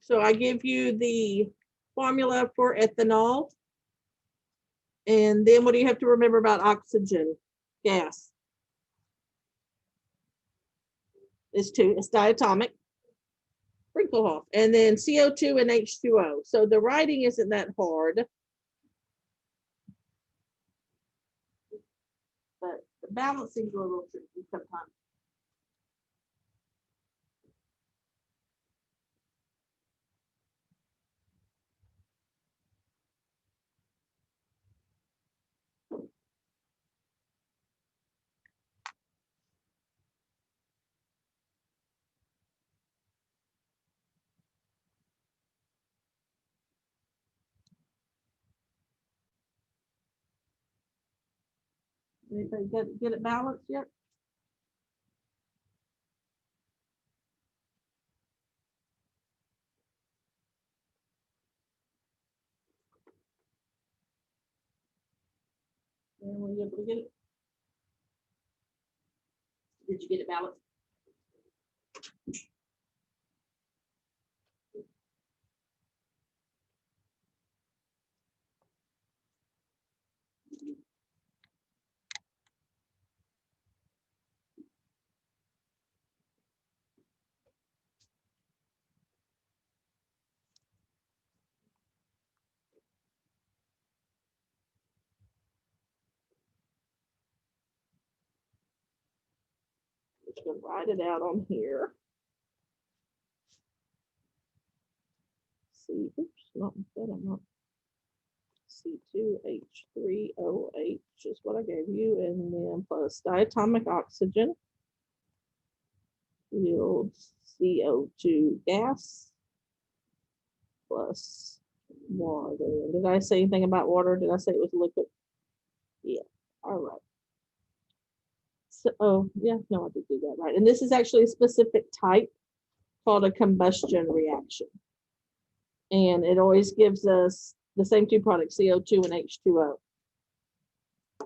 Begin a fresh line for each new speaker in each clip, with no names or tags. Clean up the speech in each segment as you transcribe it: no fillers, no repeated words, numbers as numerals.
So I give you the formula for ethanol. And then what do you have to remember about oxygen gas? It's diatomic. Sprinkle off. And then CO2 and H2O. So the writing isn't that hard. But the balancing is a little tricky sometimes. Anybody get it balanced yet? And were you able to get it? Did you get it balanced? Just gonna write it out on here. C, oops, not that I'm not. C2H3OH is what I gave you, and then plus diatomic oxygen yields CO2 gas plus water. Did I say anything about water? Did I say it was liquid? Yeah. All right. So, oh, yeah, no, I did do that right. And this is actually a specific type called a combustion reaction. And it always gives us the same two products, CO2 and H2O.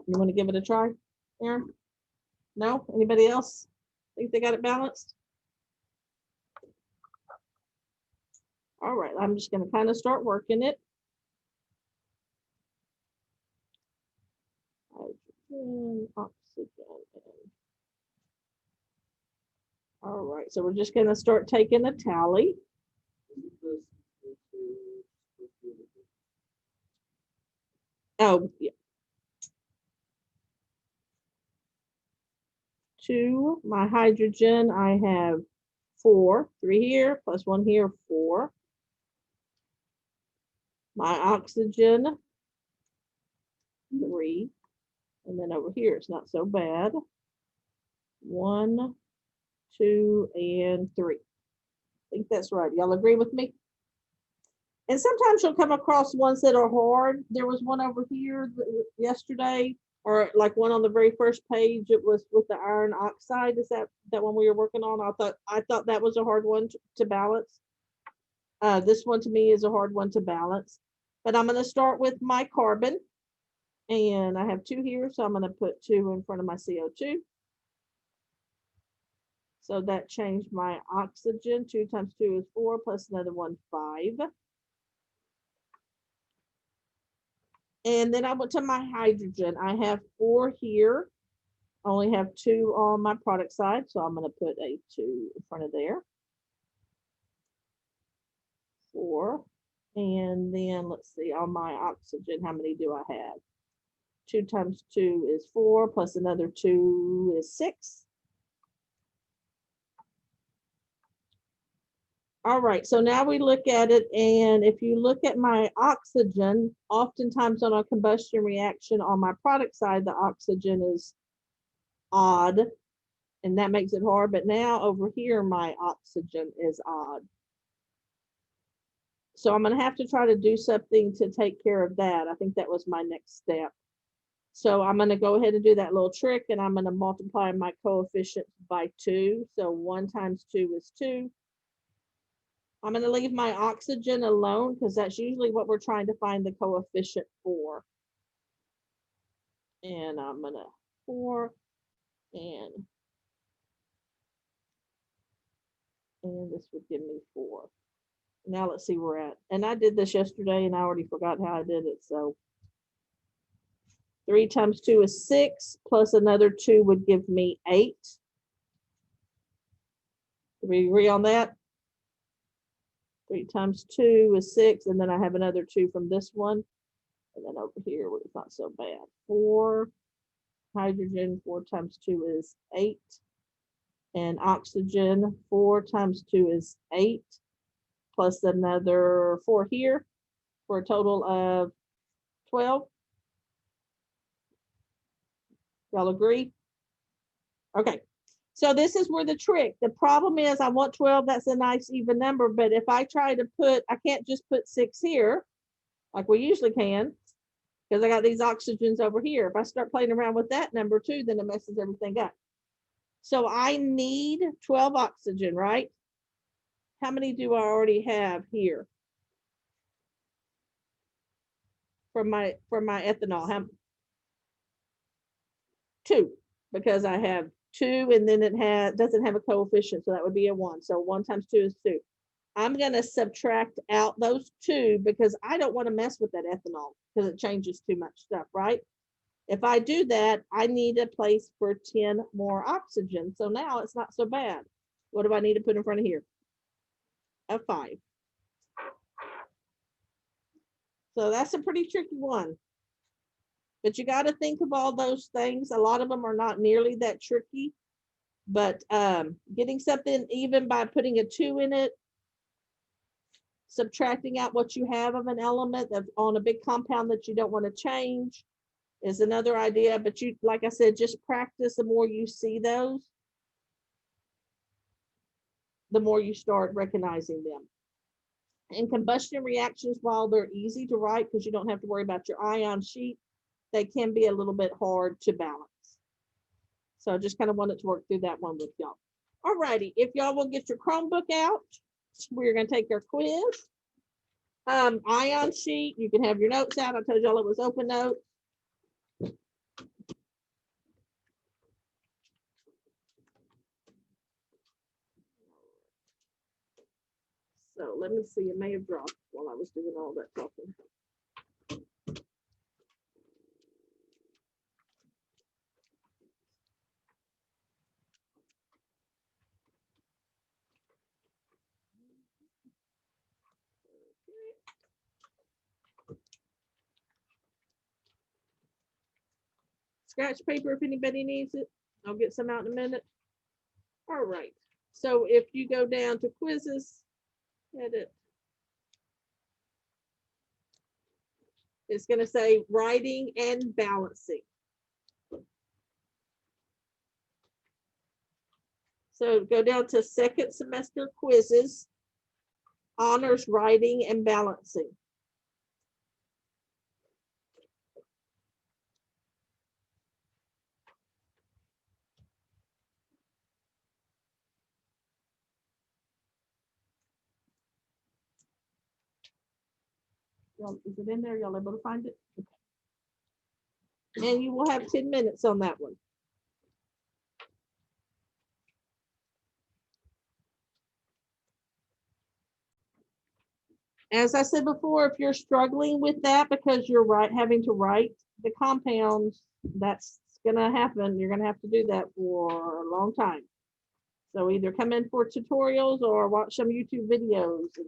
You want to give it a try, Aaron? No? Anybody else think they got it balanced? All right, I'm just going to kind of start working it. Hydrogen, oxygen. All right, so we're just going to start taking a tally. Oh, yeah. 2, my hydrogen, I have 4, 3 here, plus 1 here, 4. My oxygen, 3. And then over here, it's not so bad. 1, 2, and 3. I think that's right. Y'all agree with me? And sometimes you'll come across ones that are hard. There was one over here yesterday, or like one on the very first page. It was with the iron oxide. Is that one we were working on? I thought that was a hard one to balance. This one to me is a hard one to balance. But I'm going to start with my carbon. And I have 2 here, so I'm going to put 2 in front of my CO2. So that changed my oxygen. 2 times 2 is 4, plus another 1, 5. And then I went to my hydrogen. I have 4 here. I only have 2 on my product side, so I'm going to put a 2 in front of there. 4. And then let's see, on my oxygen, how many do I have? 2 times 2 is 4, plus another 2 is 6. All right, so now we look at it, and if you look at my oxygen, oftentimes on a combustion reaction on my product side, the oxygen is odd, and that makes it hard. But now over here, my oxygen is odd. So I'm going to have to try to do something to take care of that. I think that was my next step. So I'm going to go ahead and do that little trick, and I'm going to multiply my coefficient by 2. So 1 times 2 is 2. I'm going to leave my oxygen alone because that's usually what we're trying to find the coefficient for. And I'm going to 4 and this would give me 4. Now let's see where we're at. And I did this yesterday and I already forgot how I did it. So 3 times 2 is 6, plus another 2 would give me 8. Do we agree on that? 3 times 2 is 6, and then I have another 2 from this one. And then over here, it's not so bad. 4 hydrogen, 4 times 2 is 8. And oxygen, 4 times 2 is 8, plus another 4 here, for a total of 12. Y'all agree? Okay. So this is where the trick. The problem is I want 12. That's a nice even number. But if I try to put, I can't just put 6 here like we usually can, because I got these oxygens over here. If I start playing around with that number too, then it messes everything up. So I need 12 oxygen, right? How many do I already have here? For my ethanol, how? 2, because I have 2 and then it doesn't have a coefficient, so that would be a 1. So 1 times 2 is 2. I'm going to subtract out those 2 because I don't want to mess with that ethanol because it changes too much stuff, right? If I do that, I need a place for 10 more oxygen. So now it's not so bad. What do I need to put in front of here? A 5. So that's a pretty tricky one. But you got to think of all those things. A lot of them are not nearly that tricky. But getting something even by putting a 2 in it, subtracting out what you have of an element that's on a big compound that you don't want to change is another idea. But you, like I said, just practice. The more you see those, the more you start recognizing them. And combustion reactions, while they're easy to write because you don't have to worry about your ion sheet, they can be a little bit hard to balance. So I just kind of wanted to work through that one with y'all. All righty, if y'all will get your Chromebook out, we're going to take our quiz. Ion sheet, you can have your notes out. I told y'all it was open notes. So let me see, it may have dropped while I was doing all that talking. Scratch paper if anybody needs it. I'll get some out in a minute. All right. So if you go down to quizzes, edit. It's going to say writing and balancing. So go down to second semester quizzes, honors writing and balancing. Is it in there? Y'all able to find it? Okay. And you will have 10 minutes on that one. As I said before, if you're struggling with that because you're having to write the compounds, that's going to happen. You're going to have to do that for a long time. So either come in for tutorials or watch some YouTube videos and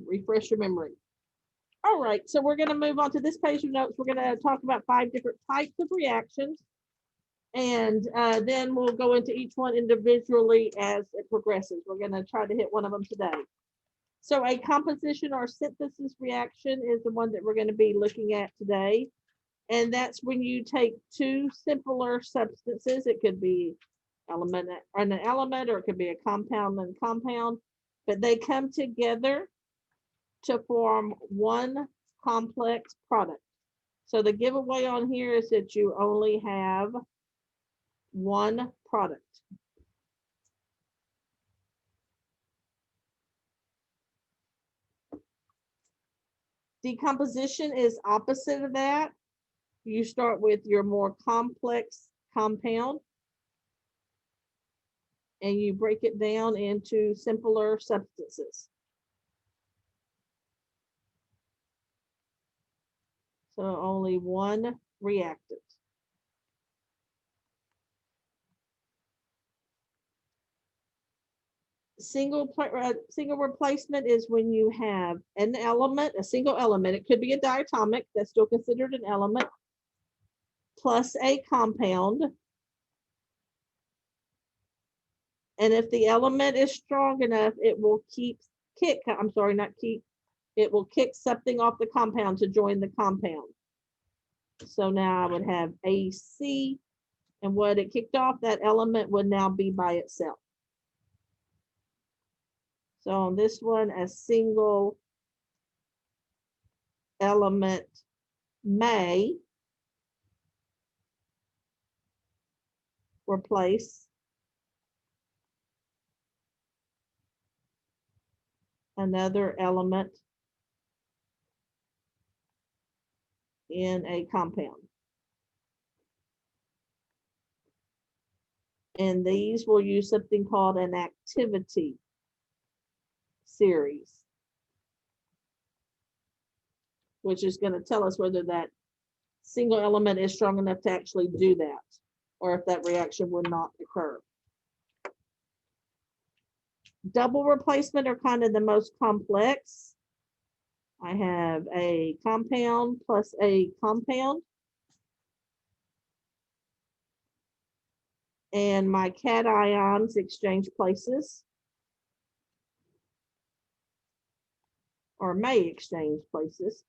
refresh your memory. All right, so we're going to move on to this page of notes. We're going to talk about 5 different types of reactions. And then we'll go into each one individually as it progresses. We're going to try to hit one of them today. So a composition or synthesis reaction is the one that we're going to be looking at today. And that's when you take 2 simpler substances. It could be an element, or it could be a compound and compound, but they come together to form one complex product. So the giveaway on here is that you only have one product. Decomposition is opposite of that. You start with your more complex compound, and you break it down into simpler substances. So only one reactant. Single replacement is when you have an element, a single element. It could be a diatomic, that's still considered an element, plus a compound. And if the element is strong enough, it will it will kick something off the compound to join the compound. So now I would have AC, and what it kicked off, that element would now be by itself. So on this one, a single element may replace another element in a compound. And these will use something called an activity series, which is going to tell us whether that single element is strong enough to actually do that, or if that reaction would not occur. Double replacement are kind of the most complex. I have a compound plus a compound. And my cations exchange places, or may exchange places.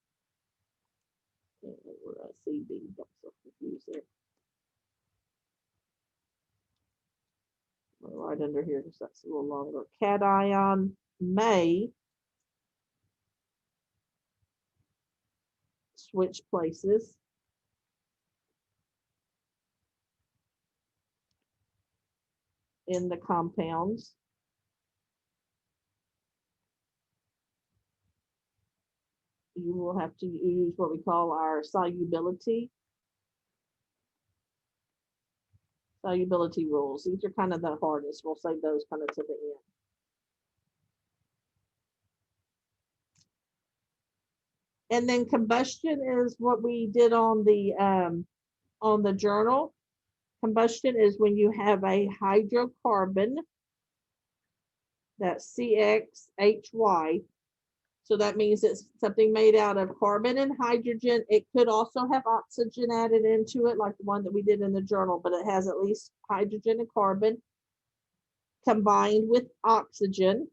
CB, got so confused there. Right under here, because that's a little longer. Cation may switch places. In the compounds. You will have to use what we call our solubility rules. These are kind of the hardest. We'll save those kind of to the end. And then combustion is what we did on the journal. Combustion is when you have a hydrocarbon, that's CXHY. So that means it's something made out of carbon and hydrogen. It could also have oxygen added into it, like the one that we did in the journal, but it has at least hydrogen and carbon combined with oxygen,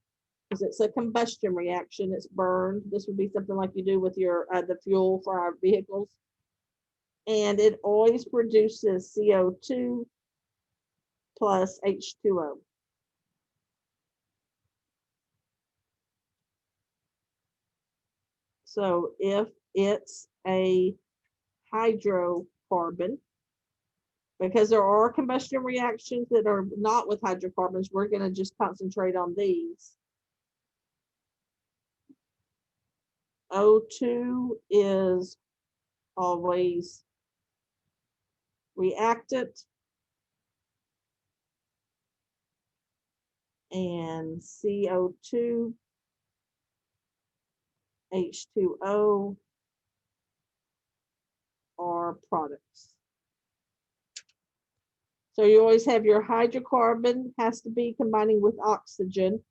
because it's a combustion reaction. It's burned. This would be something like you do with your the fuel for our vehicles. And it always produces CO2 plus H2O. So if it's a hydrocarbon, because there are combustion reactions that are not with hydrocarbons, we're going to just concentrate on these. O2 is always reactant, and CO2, H2O are products. So you always have your hydrocarbon has to be combining with oxygen,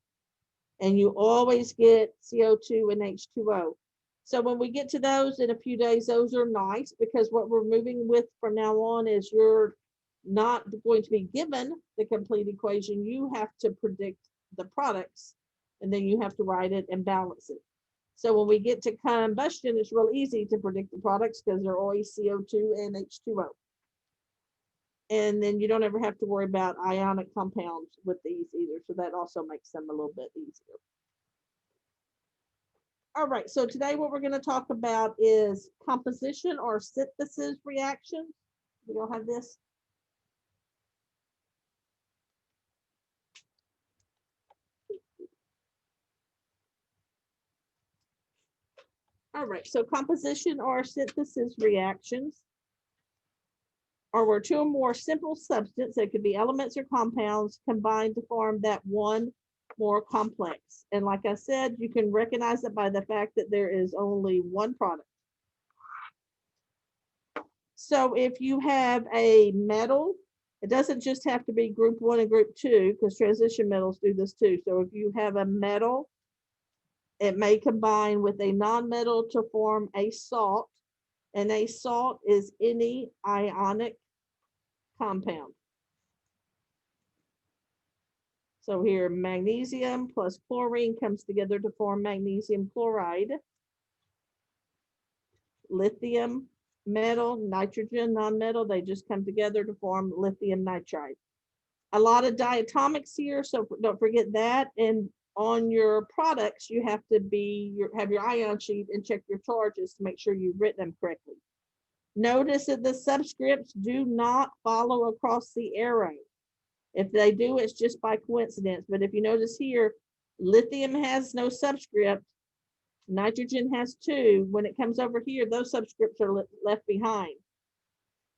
and you always get CO2 and H2O. So when we get to those in a few days, those are nice, because what we're moving with from now on is you're not going to be given the complete equation. You have to predict the products, and then you have to write it and balance it. So when we get to combustion, it's real easy to predict the products because they're always CO2 and H2O. And then you don't ever have to worry about ionic compounds with these either. So that also makes them a little bit easier. All right, so today what we're going to talk about is composition or synthesis reactions. We all have this. All right, so composition or synthesis reactions. or where two or more simple substances, that could be elements or compounds, combine to form that one more complex. And like I said, you can recognize it by the fact that there is only one product. So if you have a metal, it doesn't just have to be group 1 and group 2, because transition metals do this too. So if you have a metal, it may combine with a non-metal to form a salt, and a salt is any ionic compound. So here, magnesium plus chlorine comes together to form magnesium chloride. Lithium, metal, nitrogen, non-metal, they just come together to form lithium nitride. A lot of diatomics here, so don't forget that. And on your products, you have to have your ion sheet and check your charges to make sure you've written them correctly. Notice that the subscripts do not follow across the arrow. If they do, it's just by coincidence. But if you notice here, lithium has no subscript, nitrogen has 2. When it comes over here, those subscripts are left behind.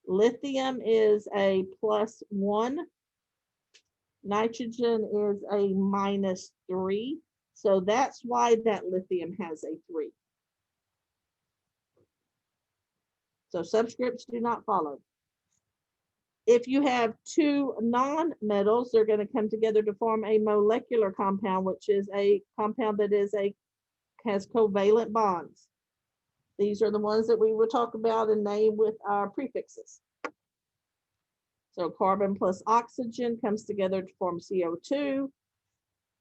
Lithium is a +1. Nitrogen is a -3. So that's why that lithium has a 3. So subscripts do not follow. If you have 2 non-metals, they're going to come together to form a molecular compound, which is a compound that has covalent bonds. These are the ones that we will talk about and name with our prefixes. So carbon plus oxygen comes together to form CO2,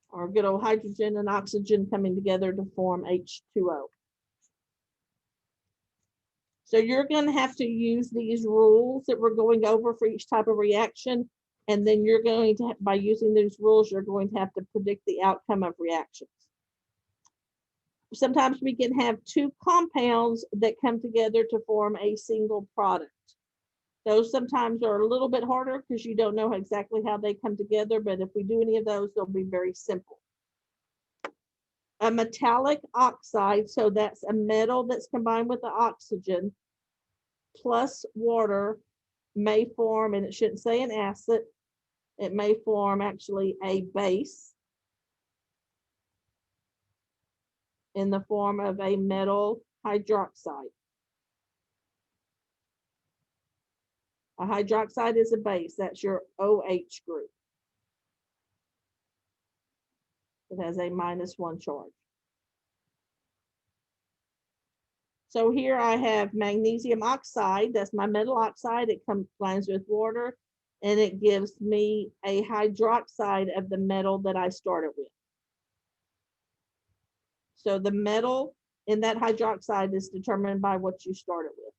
or good old hydrogen and oxygen coming together to form H2O. So you're going to have to use these rules that we're going over for each type of reaction. And then you're going to, by using these rules, you're going to have to predict the outcome of reactions. Sometimes we can have 2 compounds that come together to form a single product. Those sometimes are a little bit harder because you don't know exactly how they come together. But if we do any of those, they'll be very simple. A metallic oxide, so that's a metal that's combined with the oxygen plus water, may form, and it shouldn't say an acid, it may form actually a base in the form of a metal hydroxide. A hydroxide is a base, that's your OH group. It has a -1 charge. So here I have magnesium oxide, that's my metal oxide, it combines with water, and it gives me a hydroxide of the metal that I started with. So the metal in that hydroxide is determined by what you started with.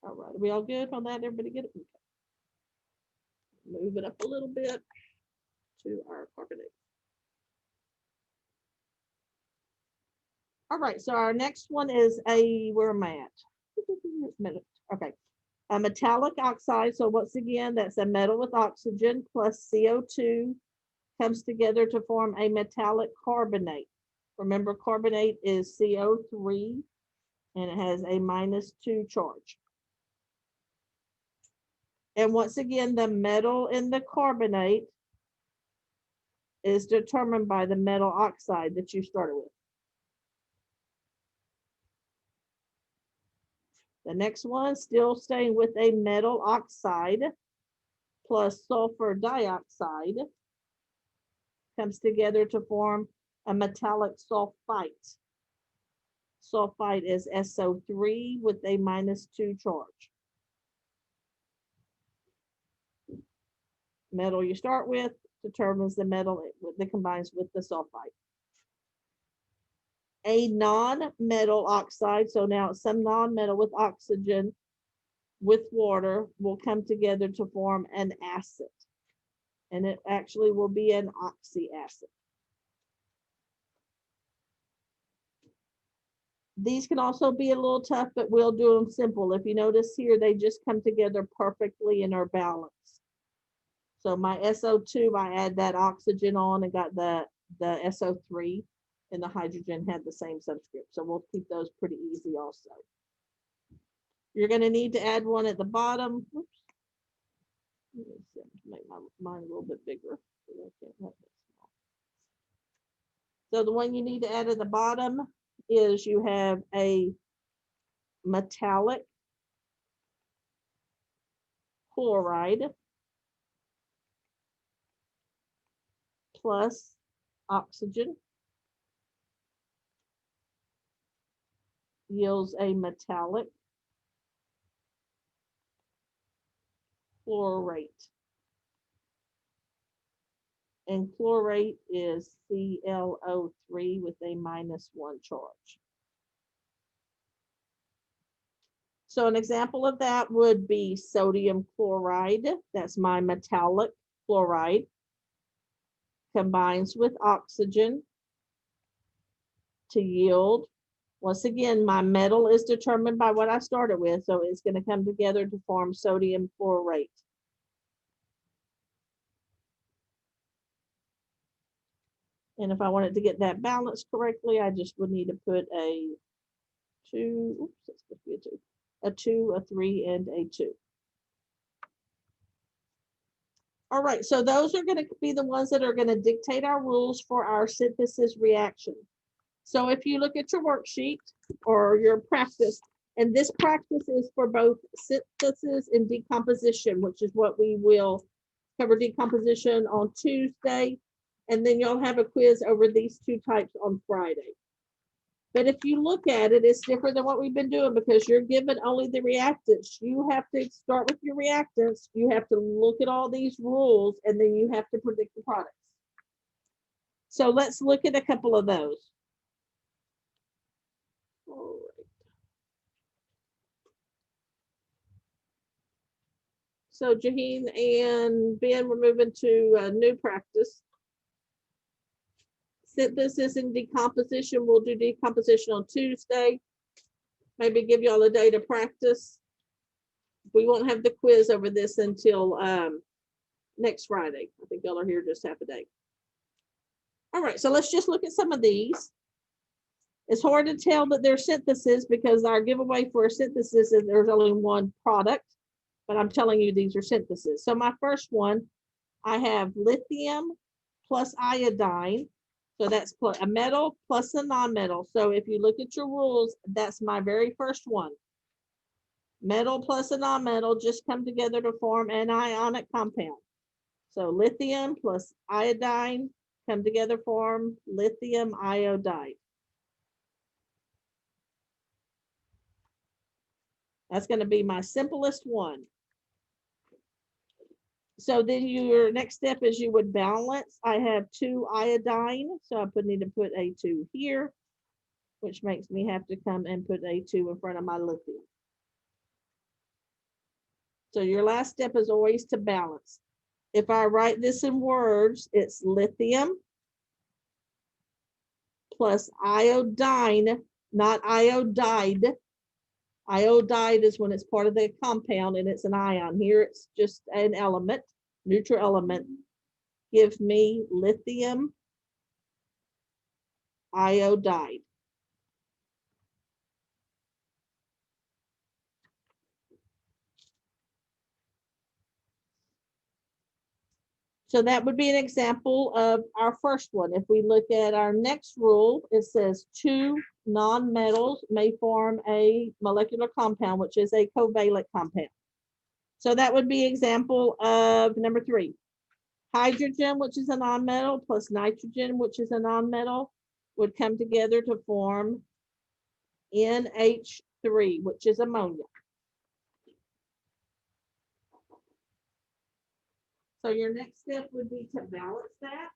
All right, are we all good on that? Everybody get it? Okay. Move it up a little bit to our carbonate. All right, so our next one is where am I at? Okay, a metallic oxide. So once again, that's a metal with oxygen plus CO2 comes together to form a metallic carbonate. Remember, carbonate is CO3 and it has a -2 charge. And once again, the metal in the carbonate is determined by the metal oxide that you started with. The next one, still staying with a metal oxide plus sulfur dioxide, comes together to form a metallic sulfite. Sulfite is SO3 with a -2 charge. Metal you start with determines the metal that combines with the sulfite. A non-metal oxide, so now some non-metal with oxygen with water will come together to form an acid. And it actually will be an oxyacid. These can also be a little tough, but we'll do them simple. If you notice here, they just come together perfectly and are balanced. So my SO2, I add that oxygen on and got the SO3, and the hydrogen had the same subscript. So we'll keep those pretty easy also. You're going to need to add one at the bottom. Oops. Let me see, make mine a little bit bigger. So the one you need to add at the bottom is you have a metallic chloride plus oxygen yields a metallic chlorate. And chlorate is ClO3 with a -1 charge. So an example of that would be sodium chloride. That's my metallic chloride. Combines with oxygen to yield. Once again, my metal is determined by what I started with, so it's going to come together to form sodium chlorate. And if I wanted to get that balanced correctly, I just would need to put a 2, oops, that's supposed to be a 2, a 3, and a 2. All right, so those are going to be the ones that are going to dictate our rules for our synthesis reaction. So if you look at your worksheet or your practice, and this practice is for both synthesis and decomposition, which is what we will cover decomposition on Tuesday, and then you'll have a quiz over these two types on Friday. But if you look at it, it's different than what we've been doing because you're given only the reactants. You have to start with your reactants. You have to look at all these rules, and then you have to predict the products. So let's look at a couple of those. All right. So Jaheen and Ben, we're moving to a new practice. Synthesis and decomposition. We'll do decomposition on Tuesday. Maybe give y'all a day to practice. We won't have the quiz over this until next Friday. I think y'all are here just half a day. All right, so let's just look at some of these. It's hard to tell that they're synthesis because our giveaway for a synthesis is there's only one product, but I'm telling you these are synthesis. So my first one, I have lithium plus iodine. So that's a metal plus a non-metal. So if you look at your rules, that's my very first one. Metal plus a non-metal just come together to form an ionic compound. So lithium plus iodine come together form lithium iodide. That's going to be my simplest one. So then your next step is you would balance. I have 2 iodine, so I need to put a 2 here, which makes me have to come and put a 2 in front of my lithium. So your last step is always to balance. If I write this in words, it's lithium plus iodine, not iodide. Iodide is when it's part of the compound and it's an ion. Here it's just an element, neutral element. Give me lithium iodide. So that would be an example of our first one. If we look at our next rule, it says 2 nonmetals may form a molecular compound, which is a covalent compound. So that would be example of number 3. Hydrogen, which is a nonmetal, plus nitrogen, which is a nonmetal, would come together to form NH3, which is ammonia. So your next step would be to balance that.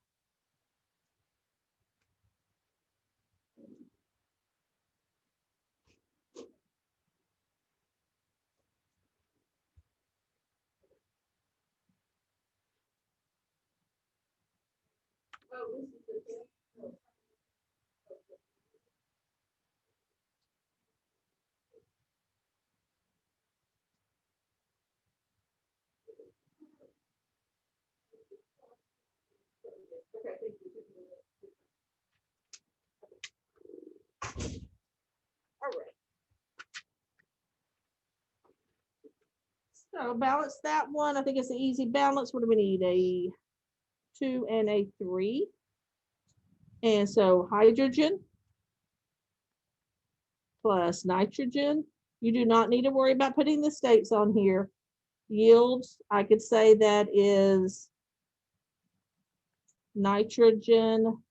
balance that one. I think it's an easy balance. What do we need? A 2 and a 3. And so hydrogen plus nitrogen. You do not need to worry about putting the states on here. Yields, I could say that is nitrogen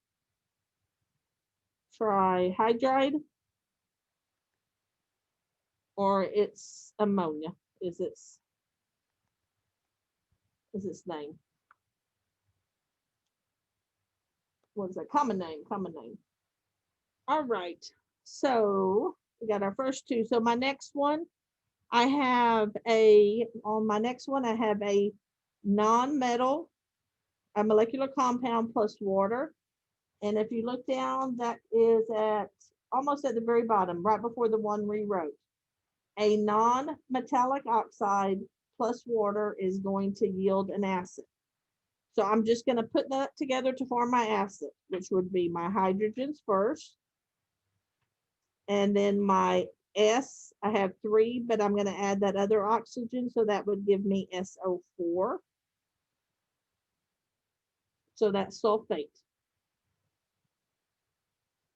trihydride, or it's ammonia is its name. What is that? Common name. All right, so we got our first two. So my next one, on my next one, I have a non-metal, a molecular compound plus water. And if you look down, that is almost at the very bottom, right before the one we wrote. A non-metallic oxide plus water is going to yield an acid. So I'm just going to put that together to form my acid, which would be my hydrogens first. And then my S, I have 3, but I'm going to add that other oxygen. So that would give me SO4. So that's sulfate.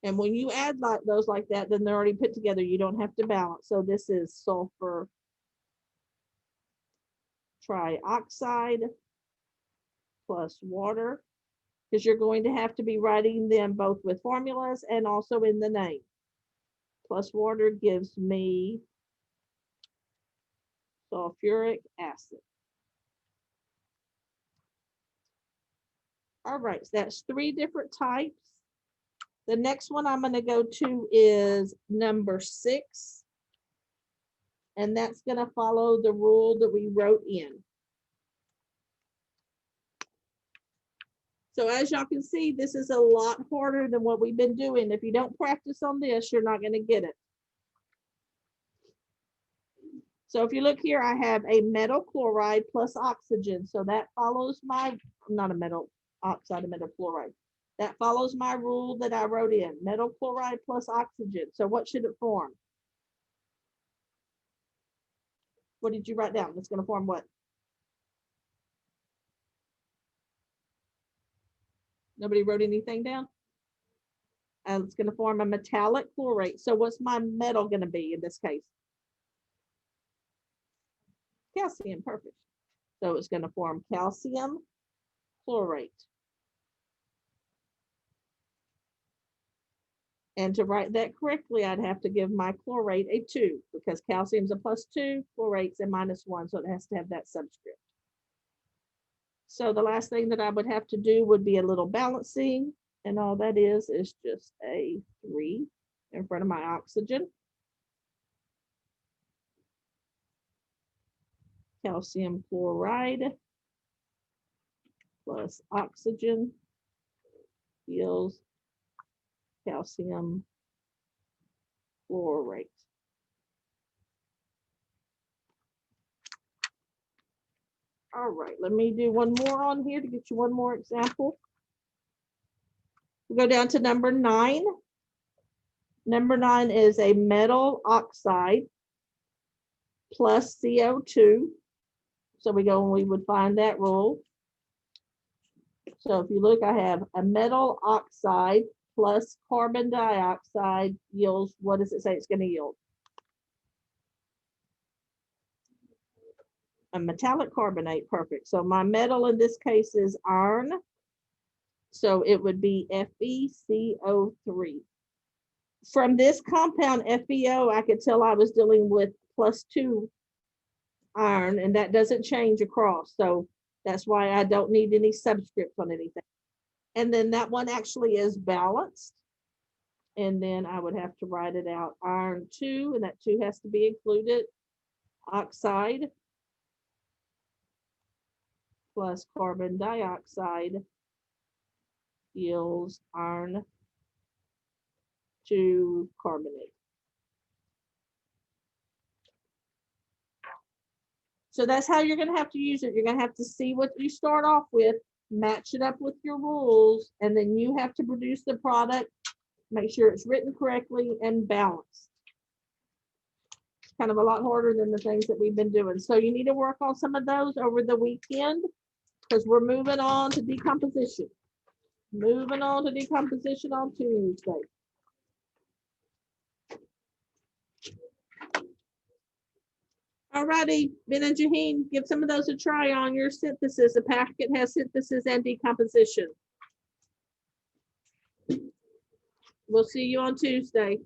And when you add those like that, then they're already put together. You don't have to balance. So this is sulfur trioxide plus water, because you're going to have to be writing them both with formulas and also in the name. Plus water gives me sulfuric acid. All right, so that's 3 different types. The next one I'm going to go to is number 6. And that's going to follow the rule that we wrote in. So as y'all can see, this is a lot harder than what we've been doing. If you don't practice on this, you're not going to get it. So if you look here, I have a metal chloride plus oxygen. So that follows my, not a metal oxide, a metal chloride. That follows my rule that I wrote in, metal chloride plus oxygen. So what should it form? What did you write down? It's going to form what? Nobody wrote anything down? It's going to form a metallic chlorate. So what's my metal going to be in this case? Calcium, perfect. So it's going to form calcium chlorate. And to write that correctly, I'd have to give my chlorate a 2, because calcium's a +2, chlorate's a -1, so it has to have that subscript. So the last thing that I would have to do would be a little balancing, and all that is just a 3 in front of my oxygen. Calcium chloride plus oxygen yields calcium chlorate. All right, let me do one more on here to get you one more example. We'll go down to number 9. Number 9 is a metal oxide plus CO2. So we would find that rule. So if you look, I have a metal oxide plus carbon dioxide yields, what does it say it's going to yield? A metallic carbonate, perfect. So my metal in this case is iron. So it would be FeCO3. From this compound FeO, I could tell I was dealing with +2 iron, and that doesn't change across. So that's why I don't need any subscripts on anything. And then that one actually is balanced. And then I would have to write it out, iron 2, and that 2 has to be included. Oxide plus carbon dioxide yields iron 2 carbonate. So that's how you're going to have to use it. You're going to have to see what you start off with, match it up with your rules, and then you have to produce the product, make sure it's written correctly and balanced. kind of a lot harder than the things that we've been doing. So you need to work on some of those over the weekend because we're moving on to decomposition. Moving on to decomposition on Tuesday. All righty, Ben and Jaheen, give some of those a try on your synthesis. The packet has synthesis and decomposition. We'll see you on Tuesday.